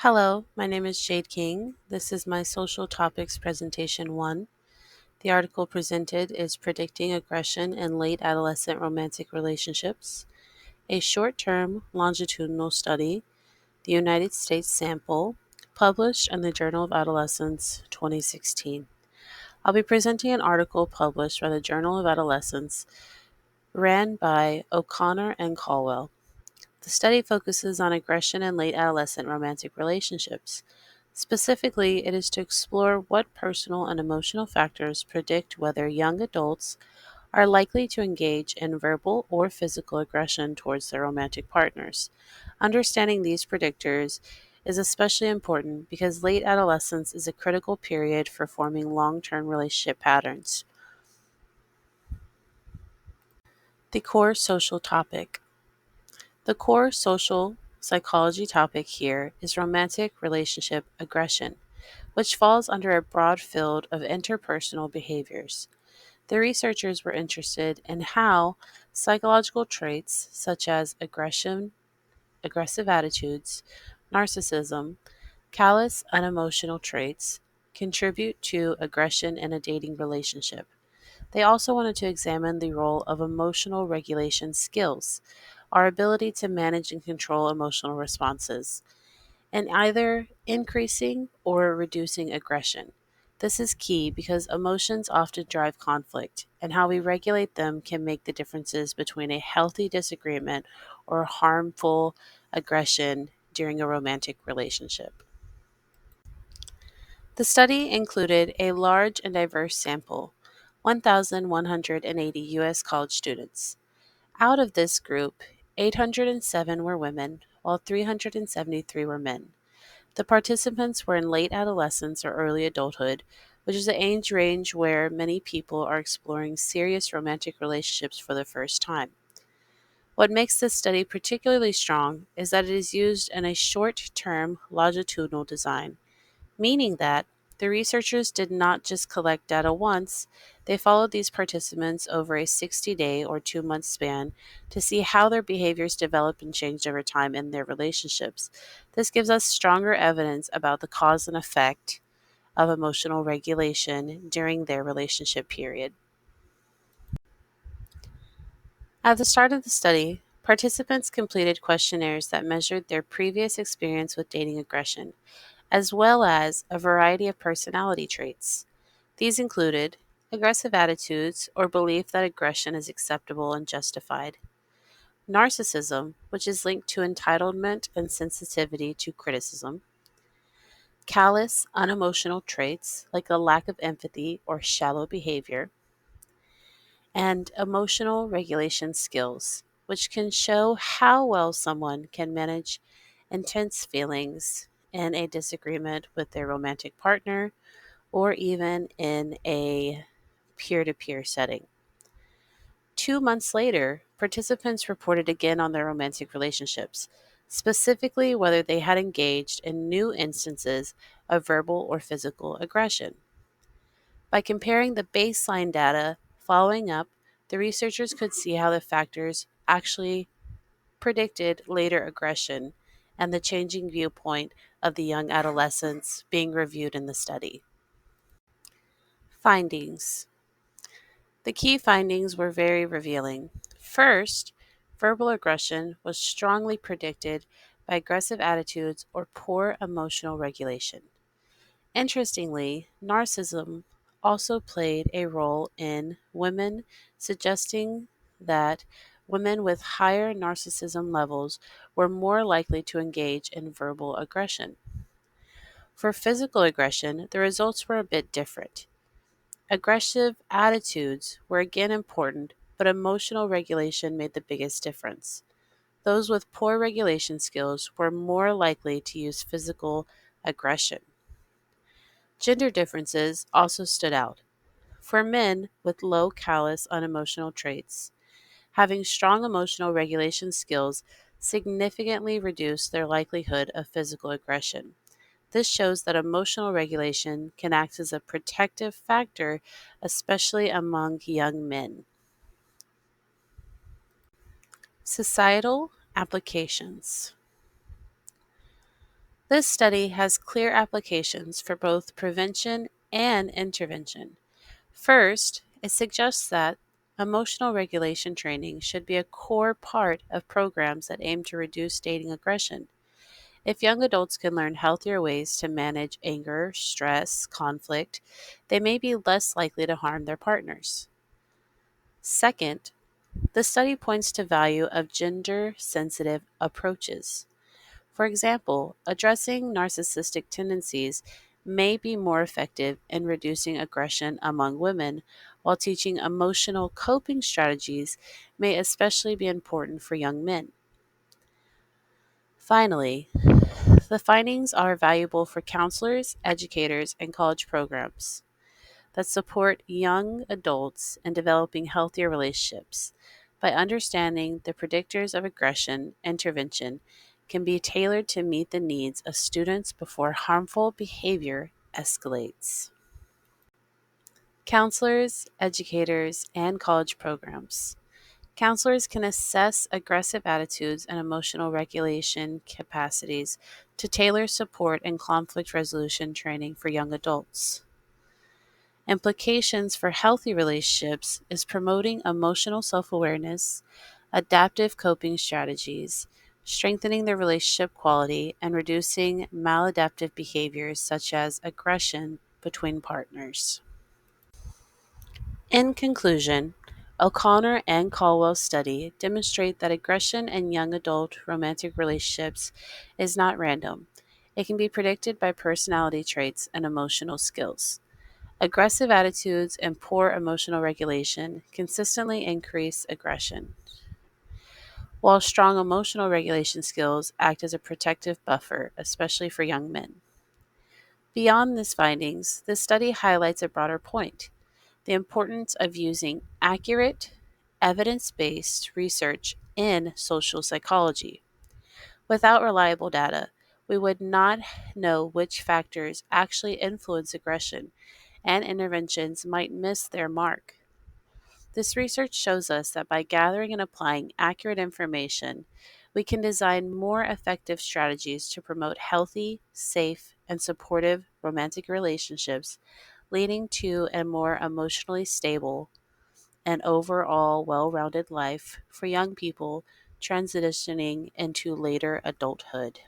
Hello, my name is Jade King. This is my Social Topics Presentation 1. The article presented is Predicting Aggression in Late Adolescent Romantic Relationships, a short-term longitudinal study, the United States sample, published in the Journal of Adolescence 2016. I'll be presenting an article published by the Journal of Adolescence, ran by O'Connor and Caldwell. The study focuses on aggression in late adolescent romantic relationships. Specifically, it is to explore what personal and emotional factors predict whether young adults are likely to engage in verbal or physical aggression towards their romantic partners. Understanding these predictors is especially important because late adolescence is a critical period for forming long-term relationship patterns. The core social topic. The core social psychology topic here is romantic relationship aggression, which falls under a broad field of interpersonal behaviors. The researchers were interested in how psychological traits such as aggression, aggressive attitudes, narcissism, callous, unemotional traits contribute to aggression in a dating relationship. They also wanted to examine the role of emotional regulation skills, our ability to manage and control emotional responses, and either increasing or reducing aggression. This is key because emotions often drive conflict, and how we regulate them can make the differences between a healthy disagreement or harmful aggression during a romantic relationship. The study included a large and diverse sample, 1,180 U.S. college students. Out of this group, 807 were women, while 373 were men. The participants were in late adolescence or early adulthood, which is the age range where many people are exploring serious romantic relationships for the first time. What makes this study particularly strong is that it is used in a short term longitudinal design, meaning that the researchers did not just collect data once, they followed these participants over a 60-day or 2-month span to see how their behaviors developed and changed over time in their relationships. This gives us stronger evidence about the cause and effect of emotional regulation during their relationship period. At the start of the study, participants completed questionnaires that measured their previous experience with dating aggression, as well as a variety of personality traits. These included aggressive attitudes or belief that aggression is acceptable and justified, narcissism, which is linked to entitlement and sensitivity to criticism, callous, unemotional traits like a lack of empathy or shallow behavior, and emotional regulation skills, which can show how well someone can manage intense feelings in a disagreement with their romantic partner or even in a peer to peer setting. 2 months later, participants reported again on their romantic relationships, specifically whether they had engaged in new instances of verbal or physical aggression. By comparing the baseline data following up, the researchers could see how the factors actually predicted later aggression and the changing viewpoint of the young adolescents being reviewed in the study. Findings. The key findings were very revealing. First, verbal aggression was strongly predicted by aggressive attitudes or poor emotional regulation. Interestingly, narcissism also played a role in women, suggesting that women with higher narcissism levels were more likely to engage in verbal aggression. For physical aggression, the results were a bit different. Aggressive attitudes were again important, but emotional regulation made the biggest difference. Those with poor regulation skills were more likely to use physical aggression. Gender differences also stood out. For men with low callous unemotional traits, having strong emotional regulation skills significantly reduced their likelihood of physical aggression. This shows that emotional regulation can act as a protective factor, especially among young men. Societal applications. This study has clear applications for both prevention and intervention. First, it suggests that emotional regulation training should be a core part of programs that aim to reduce dating aggression. If young adults can learn healthier ways to manage anger, stress, conflict, they may be less likely to harm their partners. Second, the study points to value of gender-sensitive approaches. For example, addressing narcissistic tendencies may be more effective in reducing aggression among women, while teaching emotional coping strategies may especially be important for young men. Finally, the findings are valuable for counselors, educators, and college programs that support young adults in developing healthier relationships. By understanding the predictors of aggression, intervention can be tailored to meet the needs of students before harmful behavior escalates. Counselors, educators, and college programs. Counselors can assess aggressive attitudes and emotional regulation capacities to tailor support and conflict resolution training for young adults. Implications for healthy relationships is promoting emotional self awareness, adaptive coping strategies, strengthening the relationship quality, and reducing maladaptive behaviors such as aggression between partners. In conclusion, O'Connor and Caldwell's study demonstrate that aggression in young adult romantic relationships is not random. It can be predicted by personality traits and emotional skills. Aggressive attitudes and poor emotional regulation consistently increase aggression, while strong emotional regulation skills act as a protective buffer, especially for young men. Beyond these findings, this study highlights a broader point: the importance of using accurate, evidence based research in social psychology. Without reliable data, we would not know which factors actually influence aggression, and interventions might miss their mark. This research shows us that by gathering and applying accurate information, we can design more effective strategies to promote healthy, safe, and supportive romantic relationships, leading to a more emotionally stable and overall well rounded life for young people transitioning into later adulthood.